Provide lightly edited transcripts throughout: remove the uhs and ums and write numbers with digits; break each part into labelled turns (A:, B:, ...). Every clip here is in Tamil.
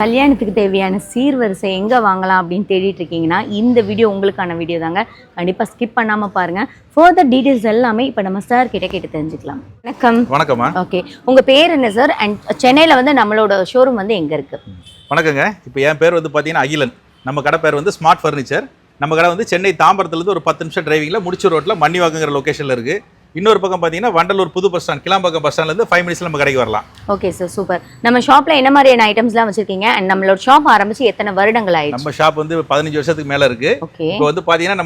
A: கல்யாணத்துக்கு தேவையான சீர்வரிசை எங்கே வாங்கலாம் அப்படின்னு தேடிட்டு இருக்கீங்கன்னா இந்த வீடியோ உங்களுக்கான வீடியோ தாங்க. கண்டிப்பாக ஸ்கிப் பண்ணாமல் பாருங்கள். ஃபர்தர் டீட்டெயில்ஸ் எல்லாமே இப்போ நம்ம சார் கிட்ட கேட்டு தெரிஞ்சுக்கலாம். வணக்கம்.
B: வணக்கம்மா.
A: ஓகே, உங்கள் பேர் என்ன சார்? அண்ட் சென்னையில் வந்து நம்மளோட ஷோரூம் வந்து எங்கே இருக்குது?
B: வணக்கங்க. இப்போ என் பேர் வந்து பார்த்தீங்கன்னா அகிலன். நம்ம கடை பேர் வந்து ஸ்மார்ட் ஃபர்னிச்சர். நம்ம கடை வந்து சென்னை தாம்பரத்துலேருந்து ஒரு 10 நிமிஷம் டிரைவிங்கில் முடிச்சூர் ரோட்டில் மன்னிவாக்குங்கிற லொக்கேஷனில் இருக்குது. இன்னொரு பக்கம் பார்த்தீங்கன்னா வண்டலூர் புது பஸ் ஸ்டாண்ட் கிளாம்பாக்கம் பஸ் ஸ்டாண்ட்லேருந்து 5 மினிட்ஸில் நம்ம கடைக்கு வரலாம்.
A: Okay sir, super. நம்ம ஷாப்பில் என்ன மாதிரியான ஐட்டம்ஸ்லாம் வச்சிருக்கீங்க? அண்ட் நம்மளோட ஷாப் ஆரம்பிச்சு எத்தனை வருடங்கள் ஆயிடுச்சு?
B: நம்ம ஷாப் வந்து 15 வருஷத்துக்கு மேலே இருக்குது. இப்போ வந்து பார்த்தீங்கன்னா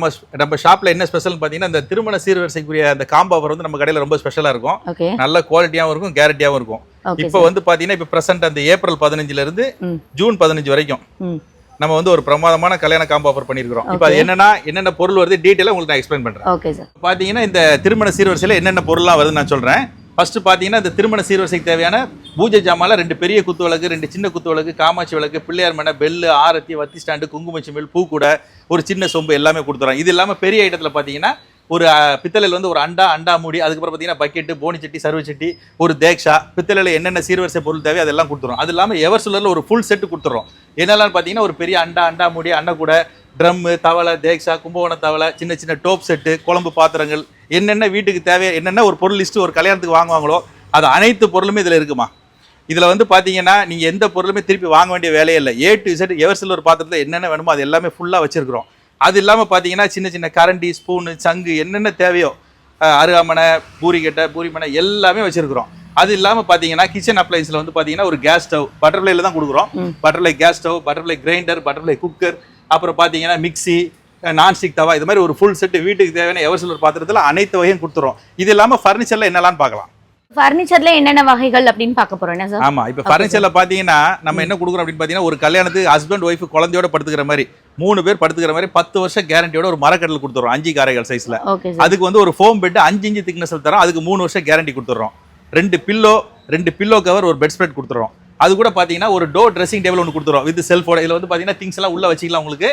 B: நம்ம ஷாப்பில் என்ன ஸ்பெஷல் பார்த்தீங்கன்னா இந்த திருமண சீர்வரிசைக்குரிய அந்த காம்போ ஆஃபர் வந்து நம்ம கடையில் ரொம்ப ஸ்பெஷலாக இருக்கும். நல்ல குவாலிட்டியாகவும் இருக்கும், கேரண்டியாகவும் இருக்கும். இப்போ வந்து பார்த்தீங்கன்னா இப்போ ப்ரெசென்ட் அந்த ஏப்ரல் 15லேருந்து ஜூன் 15 வரைக்கும் நம்ம வந்து ஒரு பிரமாதமான கல்யாண காம்போ ஆஃபர் பண்ணியிருக்கிறோம். இப்போ அது என்னென்ன பொருள் வருது டீட்டெயிலாக உங்களுக்கு நான் எக்ஸ்பிளைன் பண்ணுறேன்.
A: Okay sir.
B: பார்த்தீங்கன்னா இந்த திருமண சீர்வரிசையில் என்னென்ன பொருள்லாம் வருதுன்னு நான் சொல்கிறேன். ஃபர்ஸ்ட் பார்த்தீங்கன்னா இந்த திருமண சீர்வரிசைக்கு தேவையான பூஜை ஜாமான்ல 2 பெரிய குத்து விளக்கு, 2 சின்ன குத்து விளக்கு, காமாட்சி விளக்கு, பிள்ளையார் மனை, பெல்லு, ஆரத்தி, வத்தி ஸ்டாண்டு, குங்குமச்சிமிழ், பூக்கூடை, ஒரு சின்ன சொம்பு எல்லாமே கொடுத்துறோம். இது இல்லாமல் பெரிய ஐட்டத்தில் பார்த்தீங்கன்னா ஒரு பித்தளையில் வந்து ஒரு அண்டா மூடி, அதுக்கப்புறம் பார்த்தீங்கன்னா பக்கெட்டு, போனி சட்டி, சர்வ சட்டி, ஒரு தேக்ஷா, பித்தளையில் என்னென்ன சீர்வரிசை பொருள் தேவை அதெல்லாம் கொடுத்துரும். அது இல்லாமல் எவர்சிலரில் ஒரு ஃபுல் செட்டு கொடுத்துறோம். என்னெல்லாம் பார்த்தீங்கன்னா ஒரு பெரிய அண்டா மூடி, அன்னக்கூடை, ட்ரம்மு, தவளை, தேக்ஷா, கும்பகோண தவளை, சின்ன சின்ன டோப் செட்டு, குழம்பு பாத்திரங்கள், என்னென்ன வீட்டுக்கு தேவை, என்னென்ன ஒரு பொருள் லிஸ்ட்டு ஒரு கல்யாணத்துக்கு வாங்குவாங்களோ அது அனைத்து பொருளுமே இதில் இருக்குமா. இதில் வந்து பார்த்தீங்கன்னா நீங்கள் எந்த பொருளுமே திருப்பி வாங்க வேண்டிய வேலையே இல்லை. A to Z எவர்சிலர் பாத்திரத்தில் என்னென்ன வேணுமோ அது எல்லாமே ஃபுல்லாக வச்சிருக்கிறோம். அது இல்லாமல் பார்த்தீங்கன்னா சின்ன சின்ன கரண்டி, ஸ்பூனு, சங்கு என்னென்ன தேவையோ அருகாமனை, பூரிமனை எல்லாமே வச்சுருக்கிறோம். அது இல்லாமல் பார்த்தீங்கன்னா கிச்சன் அப்ளைன்ஸில் வந்து பார்த்தீங்கன்னா ஒரு கேஸ் ஸ்டவ் பட்டர்ஃப்ளைல தான் கொடுக்குறோம். Butterfly gas stove, butterfly grinder, butterfly cooker, அப்புறம் பார்த்தீங்கன்னா மிக்சி, நான்ஸ்டிக் தவா, இது மாதிரி ஒரு ஃபுல் செட்டு வீட்டுக்கு தேவையான எவர்சிலர் பாத்திரத்தில் அனைத்து வகையும் கொடுத்துரும். இது இல்லாமல் ஃபர்னிச்சரில் என்னெல்லாம் பார்க்கலாம்.
A: ஃபர்னிச்சர்ல என்னென்ன வகைகள் அப்படின்னு பார்க்க போறோம் என்ன சார்?
B: ஆமா, இப்போ ஃபர்னிச்சர்ல பாத்தீங்கன்னா நம்ம என்ன கொடுக்குறோம் அப்படின்னு பாத்தீங்கன்னா ஒரு கல்யாணத்துக்கு ஹஸ்பண்ட் ஒய்ஃப் குழந்தையோட படுத்துக்கிற மாதிரி 3 பேர் படுத்துக்கிற மாதிரி 10 வருஷம் கேரண்டியோட ஒரு மரக்கட்டில் கொடுத்துறோம் 5 காரைகள் சைஸ்ல. அதுக்கு வந்து ஒரு ஃபோம் பெட் 5 இன்ச் திக்னஸ் தரோம். அதுக்கு 3 வருஷம் கேரண்டி கொடுத்துறோம். 2 பில்லோ கவர், ஒரு பெட் ஸ்ப்ரெட் கொடுத்துறோம். அது கூட பாத்தீங்கன்னா ஒரு டோர் ட்ரெஸ்ஸிங் டேபிள் ஒன்று கொடுத்துறோம் வித் செல்ஃபோட. இதுல வந்து பாத்தீங்கன்னா திங்ஸ் எல்லாம் உள்ள வச்சுக்கலாம், உங்களுக்கு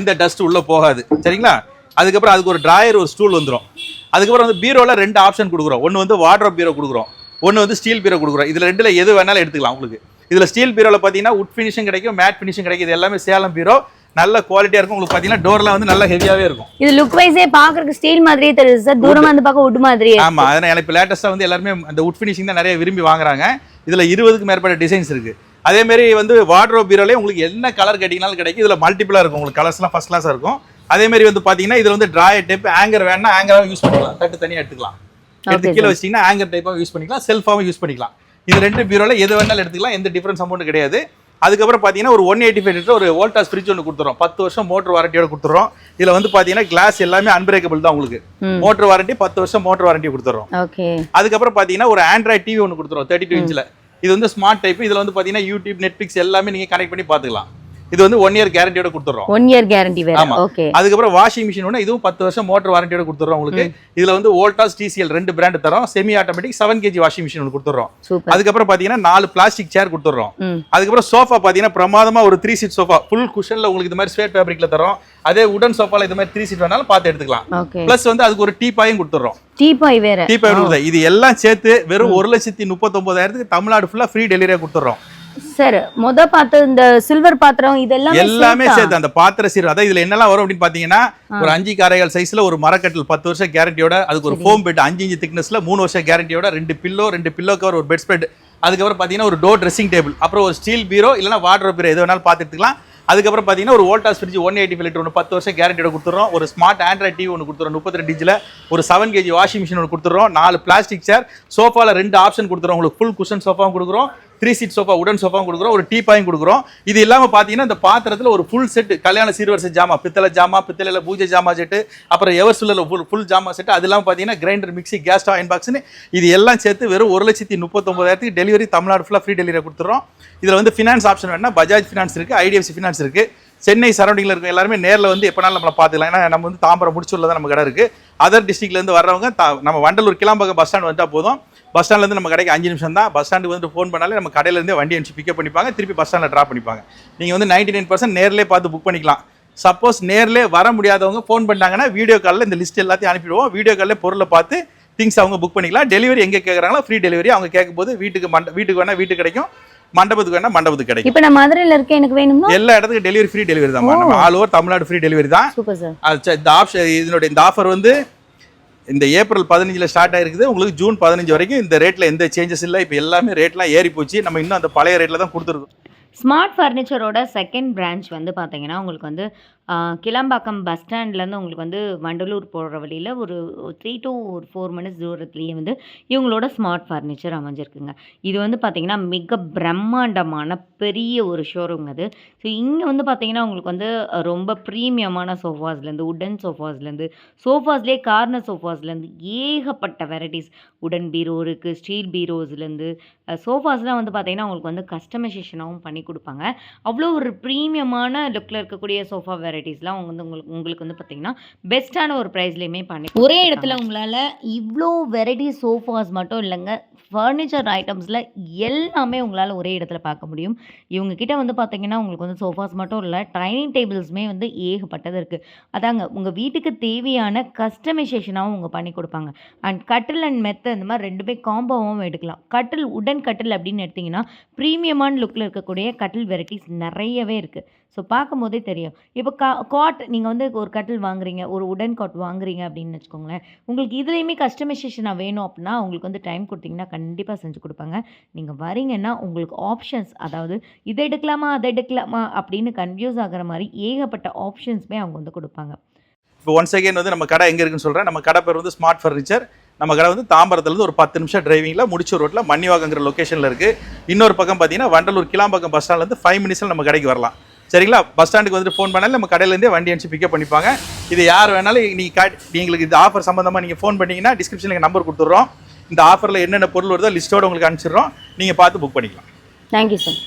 B: எந்த டஸ்ட் உள்ள போகாது. சரிங்களா? அதுக்கப்புறம் அதுக்கு ஒரு டிராயர், ஒரு ஸ்டூல் வந்துடும். அதுக்கப்புறம் வந்து பீரோல 2 ஆப்ஷன் கொடுக்குறோம். ஒன்று வந்து வார்ட்ரோப் பீரோ கொடுக்குறோம், ஒன்று வந்து ஸ்டீல் பீரோ கொடுக்குறோம். இதில் 2ல எது வேணாலும் எடுத்துக்கலாம் உங்களுக்கு. இதில் ஸ்டீல் பீரோவில் பார்த்தீங்கன்னா உட் ஃபினிஷிங் கிடைக்கும், மேட் ஃபினிஷிங் கிடைக்கும். இது எல்லாமே சேலம் பீரோ, நல்ல குவாலிட்டியாக இருக்கும். உங்களுக்கு பார்த்தீங்கன்னா டோர்லாம் வந்து நல்ல ஹெவியாகவே இருக்கும்.
A: இது லுக் வைஸே பார்க்கறதுக்கு ஸ்டீல் மாதிரியே தெரியுது சார், தூரமா வந்து பார்க்க உட் மாதிரியே.
B: ஆமாம், அதனால் இப்போ லேட்டஸ்ட்டாக வந்து எல்லாருமே அந்த உட் ஃபினிஷிங் தான் நிறைய விரும்பி வாங்குறாங்க. இதில் 20க்கு மேற்பட்ட டிசைன்ஸ் இருக்குது. அதேமாரி வந்து வார்ட்ரோப் பீரோலே உங்களுக்கு என்ன கலர் கேட்டிங்கனாலும் கிடைக்கும். இதில் மல்டிபிளாக இருக்கும், உங்களுக்கு கலர்ஸ்லாம் ஃபர்ஸ்ட் கிளாஸாக இருக்கும். அதேமாரி வந்து பார்த்தீங்கன்னா இதில் வந்து ட்ராயர் டைப், ஆங்கர் வேணா ஆங்கராக யூஸ் பண்ணிக்கலாம், தட்டு தனியாக எடுத்துக்கலாம். எடுத்து கீழே வச்சிங்கன்னா ஆங்கர் டைப்பாக யூஸ் பண்ணிக்கலாம், செல்ஃபாகவும் யூஸ் பண்ணிக்கலாம். இது 2 பீரோல எது வேணாலும் எடுத்துக்கலாம், எந்த டிஃபரன்ஸ் அமௌண்ட் கிடையாது. அதுக்கப்புறம் பார்த்தீங்கன்னா ஒரு 185 லிட்டர் ஒரு வோல்டாஸ் ஃப்ரிட்ஜ் ஒன்று கொடுத்துறோம். 10 வருஷம் மோட்டர் வாரண்டியோட கொடுத்துறோம். இதில் வந்து பார்த்தீங்கன்னா கிளாஸ் எல்லாமே அன்பிரேக்கபிள் தான் உங்களுக்கு. மோட்டர் வாரண்டி 10 வருஷம் மோட்டர் வாரண்டி கொடுத்துறோம். அதுக்கப்புறம் பார்த்தீங்கன்னா ஒரு ஆண்ட்ராய்ட் டிவி ஒன்று கொடுத்துறோம் 32 இன்ச்சில். இது வந்து ஸ்மார்ட் டைப். இதில் வந்து பார்த்தீங்கன்னா யூடியூப், நெட்ஃப்ளிக்ஸ் எல்லாமே நீங்கள் கனெக்ட் பண்ணி பார்த்துக்கலாம். இது வந்து 1 இயர் கேரண்டியோட கொடுத்துறோம்.
A: 1 இயர் கேரண்டி வேற. ஓகே.
B: அதுக்கப்புறம் வாஷிங் மிஷின் ஒன்று, இதுவும் 10 வருஷம் மோட்டர் வாரண்டியோட கொடுத்துறோம் உங்களுக்கு. இதுல வந்து வோல்டாஸ், TCL 2 பிராண்ட் தரோம். Semi automatic 7 kg washing machine ஒன்று கொடுத்துறோம். அதுக்கப்புறம் பாத்தீங்கன்னா 4 பிளாஸ்டிக் சேர் கொடுத்துறோம். அதுக்கப்புறம் சோஃபா பாத்தீங்கன்னா பிரமாதமா ஒரு 3 சீட் சோஃபா ஃபுல் குஷன்ல உங்களுக்கு இந்த மாதிரி ஸ்வேட் ஃபேப்ரிக்ல தரோம். அதே உடன் சோஃபால இந்த மாதிரி 3 சீட் வேணாலும் பார்த்து எடுத்துக்கலாம். பிளஸ் வந்து அதுக்கு ஒரு டீபாயும் கொடுத்துறோம்.
A: டீபாய் வேற. டீபாய்
B: கொடுத்தா இது எல்லாம் சேர்த்து வெறும் 1,39,000க்கு தமிழ்நாடு ஃபுல்லா ஃப்ரீ டெலிவரியா கொடுத்துறோம்.
A: சார், பாத்திரம், இந்த சில்வர் பாத்திரம், இதெல்லாம்
B: எல்லாமே சேர்த்து அந்த பாத்திர சீர். அதான் இதுல என்னெல்லாம் வரும் அப்படின்னு பாத்தீங்கன்னா ஒரு 5 காரைகள் சைஸ்ல ஒரு மரக்கட்டில் 10 வருஷம் கேரண்டியோட, அதுக்கு ஒரு ஃபோம் பெட் 5 இன்ச் திக்னஸ்ல 3 வருஷம் கேரண்டியோட, 2 பில்லோ கவர், ஒரு பெட் ஸ்ப்ரெட், அதுக்கப்புறம் பாத்தீங்கன்னா ஒரு டோர் ட்ரெஸ்ஸிங் டேபிள், அப்புறம் ஒரு ஸ்டீல் பீரோ இல்லைன்னா வார்ட்ரோப் பீரோ எது வேணாலும் பார்த்து எடுத்துக்கலாம். அதுக்கப்புறம் பார்த்தீங்கன்னா ஒரு வோல்டாஸ் ஃப்ரிட்ஜ் 185 லிட்டர் ஒன்று 10 வருஷம் கேரண்டியோட கொடுத்துறோம். ஒரு ஸ்மார்ட் ஆண்ட்ராய்ட் டிவி ஒன்று கொடுத்துறோம் 32 இன்ச்சில். ஒரு 7 kg வாஷிங் மிஷின் ஒன்று கொடுத்துறோம். 4 பிளாஸ்டிக் சேர், சோஃபாவில் 2 ஆப்ஷன் கொடுத்துறோம் உங்களுக்கு. ஃபுல் குஷன் சோஃபாவும் கொடுக்குறோம், 3 சீட் சோஃபா உடன் சோஃபாவும் கொடுக்குறோம், ஒரு டீபாயும் கொடுக்குறோம். இது இல்லாமல் பார்த்தீங்கன்னா இந்த பாத்திரத்தில் ஒரு ஃபுல் செட் கல்யாண சீர்வரிசை ஜாமா, பித்தளையில் பூஜை ஜாமா செட்டு, அப்புறம் எவர்சிலரில் ஃபுல் ஜாமா செட்டு, அது இல்லாமல் பார்த்தீங்கன்னா grinder, mixie, gas stove, iron பாக்ஸ்னு இது எல்லாம் சேர்த்து வெறும் 1,39,000க்கு டெலிவரி தமிழ்நாடு ஃபுல்லாக ஃப்ரீ டெலிவரி கொடுத்துறோம். இதில் வந்து ஃபினான்ஸ் ஆப்ஷன் வேணா பஜாஜ் ஃபினான்ஸ் இருக்குது, IDFC ஃபினான்ஸ் இருக்குது. சென்னை சரௌண்டிங்கில் இருக்க எல்லாருமே நேரில் வந்து எப்போனாலும் நம்மளை பார்த்துக்கலாம். ஏன்னா நம்ம வந்து தாம்பரம் முடிச்சூரில் தான் நம்ம கடை இருக்குது. அதர் டிஸ்ட்ரிக்ட்லேருந்து வர்றவங்க நம்ம வண்டலூர் கிளாம்பாக்கம் பஸ் ஸ்டாண்ட் வந்தால் போதும். பஸ் ஸ்டாண்ட்லேருந்து நம்ம கடைக்கு 5 நிமிஷம் தான். பஸ் ஸ்டாண்டுக்கு வந்து ஃபோன் பண்ணாலே நம்ம கடையிலேருந்து வண்டி அனுப்பிச்சு பிக்கப் பண்ணிப்பாங்க, திருப்பி பஸ் ஸ்டாண்டில் ட்ராப் பண்ணிப்பாங்க. நீங்கள் வந்து 99% நேரிலே பார்த்து புக் பண்ணிக்கலாம். சப்போஸ் நேரிலே வர முடியாதவங்க ஃபோன் பண்ணாங்கன்னா வீடியோ காலில் இந்த லிஸ்ட் எல்லாத்தையும் அனுப்பிடுவோம். வீடியோ காலில் பொருளை பார்த்து திங்ஸ் அவங்க புக் பண்ணிக்கலாம். டெலிவரி எங்கே கேட்குறாங்களோ ஃப்ரீ டெலிவரி. அவங்க கேட்கும் போது வீட்டுக்கு வேணால் வீட்டுக்கு கிடைக்கும், மண்டபத்துக்கு வேணா மண்டபத்துக்கு கிடைக்கும்.
A: இப்போ நான் மதுரையில இருக்கேன், எனக்கு வேணும்னா
B: எல்லா இடத்துக்கும் டெலிவரி ஃப்ரீ டெலிவரி தான். நம்ம all over Tamil Nadu free delivery தான்.
A: Super sir.
B: இந்த ஆப்ஷன் இந்த ஆஃபர் வந்து இந்த ஏப்ரல் 15 ஸ்டார்ட் ஆயிருக்குது. உங்களுக்கு ஜூன் 15 வரைக்கும் இந்த ரேட்ல எந்த சேஞ்சஸ் இல்லை. இப்போ எல்லாமே ரேட்லாம் ஏறி போச்சு. நம்ம இன்னும் அந்த பழைய ரேட்ல தான் கொடுத்துருக்கோம்.
A: ஸ்மார்ட் ஃபர்னிச்சரோட செகண்ட் பிரான்ச் வந்து பார்த்தீங்கன்னா உங்களுக்கு வந்து கிளம்பாக்கம் பஸ் ஸ்டாண்ட்லேருந்து உங்களுக்கு வந்து வண்டலூர் போகிற வழியில் ஒரு 3 to 4 மினிட்ஸ் தூரத்துலேயே வந்து இவங்களோட ஸ்மார்ட் ஃபர்னிச்சர் அமைஞ்சிருக்குங்க. இது வந்து பார்த்திங்கன்னா மிக பிரம்மாண்டமான பெரிய ஒரு ஷோரூம் அது. ஸோ இங்கே வந்து பார்த்திங்கன்னா உங்களுக்கு வந்து ரொம்ப ப்ரீமியமான சோஃபாஸ்லேருந்து உடன் சோஃபாஸ்லேருந்து சோஃபாஸ்லேயே கார்னர் சோஃபாஸ்லேருந்து ஏகப்பட்ட வெரைட்டிஸ் உடன் பீரோ இருக்குது, ஸ்டீல் பீரோஸ்லேருந்து சோஃபாஸ்லாம் வந்து பார்த்திங்கன்னா உங்களுக்கு வந்து கஸ்டமைசேஷனாகவும் பண்ணி கொடுப்பாங்க. அவ்வளோ ஒரு ப்ரீமியமான லுக்கில் இருக்கக்கூடிய சோஃபா வெரைட்டிஸ்லாம் வந்து உங்களுக்கு வந்து பார்த்திங்கன்னா பெஸ்ட்டான ஒரு ப்ரைஸ்லேயுமே பண்ணி ஒரே இடத்துல உங்களால் இவ்வளோ வெரைட்டிஸ் சோஃபாஸ் மட்டும் இல்லைங்க, ஃபர்னிச்சர் ஐட்டம்ஸில் எல்லாமே உங்களால் ஒரே இடத்துல பார்க்க முடியும். இவங்கக்கிட்ட வந்து பார்த்திங்கன்னா உங்களுக்கு வந்து சோஃபாஸ் மட்டும் இல்லை, டைனிங் டேபிள்ஸுமே வந்து ஏகப்பட்டது இருக்குது. அதாங்க உங்கள் வீட்டுக்கு தேவையான கஸ்டமைசேஷனாகவும் அவங்க பண்ணி கொடுப்பாங்க. அண்ட் கட்டில் அண்ட் மெத்த இந்த மாதிரி 2 காம்போவும் எடுக்கலாம். கட்டில் உடன் கட்டில் அப்படின்னு எடுத்திங்கன்னா ப்ரீமியமான லுக்கில் இருக்கக்கூடிய கட்டில் வெரைட்டிஸ் நிறையவே இருக்குது. ஸோ பார்க்கும்போதே தெரியும். இப்போ காட் நீங்கள் வந்து ஒரு கட்டில் வாங்குறீங்க, ஒரு உடன் காட் வாங்குறீங்க அப்படின்னு வச்சுக்கோங்களேன். உங்களுக்கு இதுலேயுமே கஸ்டமைசேஷனாக வேணும் அப்படின்னா உங்களுக்கு வந்து டைம் கொடுத்தீங்கன்னா கண்டிப்பாக செஞ்சு கொடுப்பாங்க. நீங்கள் வரீங்கன்னா உங்களுக்கு ஆப்ஷன்ஸ், அதாவது இதை எடுக்கலாமா அதை எடுக்கலாமா அப்படின்னு கன்ஃபியூஸ் ஆகிற மாதிரி ஏகப்பட்ட ஆப்ஷன்ஸுமே அவங்க வந்து கொடுப்பாங்க.
B: இப்போ ஒன்ஸ் அகைன் வந்து நம்ம கடை எங்கே இருக்குன்னு சொல்கிறேன். நம்ம கடை பேர் வந்து ஸ்மார்ட் ஃபர்னிச்சர். நம்ம கடை வந்து தாம்பரத்துலேருந்து ஒரு 10 நிமிஷம் டிரைவிங்கில் முடிச்சூர் ரோட்டில் மன்னிவாகங்கிற லொக்கேஷனில் இருக்குது. இன்னொரு பக்கம் பார்த்தீங்கன்னா வண்டலூர் கிளாம்பாக்கம் பஸ் ஸ்டாண்ட்லேருந்து 5 மினிட்ஸில் நம்ம கடைக்கு வரலாம். சரிங்களா? பஸ் ஸ்டாண்டுக்கு வந்துட்டு ஃபோன் பண்ணாலும் நம்ம கடையிலேருந்தே வண்டி அனுப்பிச்சு பிக்கப் பண்ணிப்பாங்க. இது யார் வேணாலும் நீங்களுக்கு இந்த ஆஃபர் சம்மந்தமாக நீங்கள் ஃபோன் பண்ணிங்கன்னா டிஸ்கிரிப்ஷனில் எங்கள் நம்பர் கொடுத்துட்றோம். இந்த ஆஃபரில் என்னென்ன பொருள் வருதோ லிஸ்ட்டோடு உங்களுக்கு அனுப்பிச்சிடுறோம். நீங்கள் பார்த்து புக் பண்ணிக்கலாம்.
A: Thank you sir.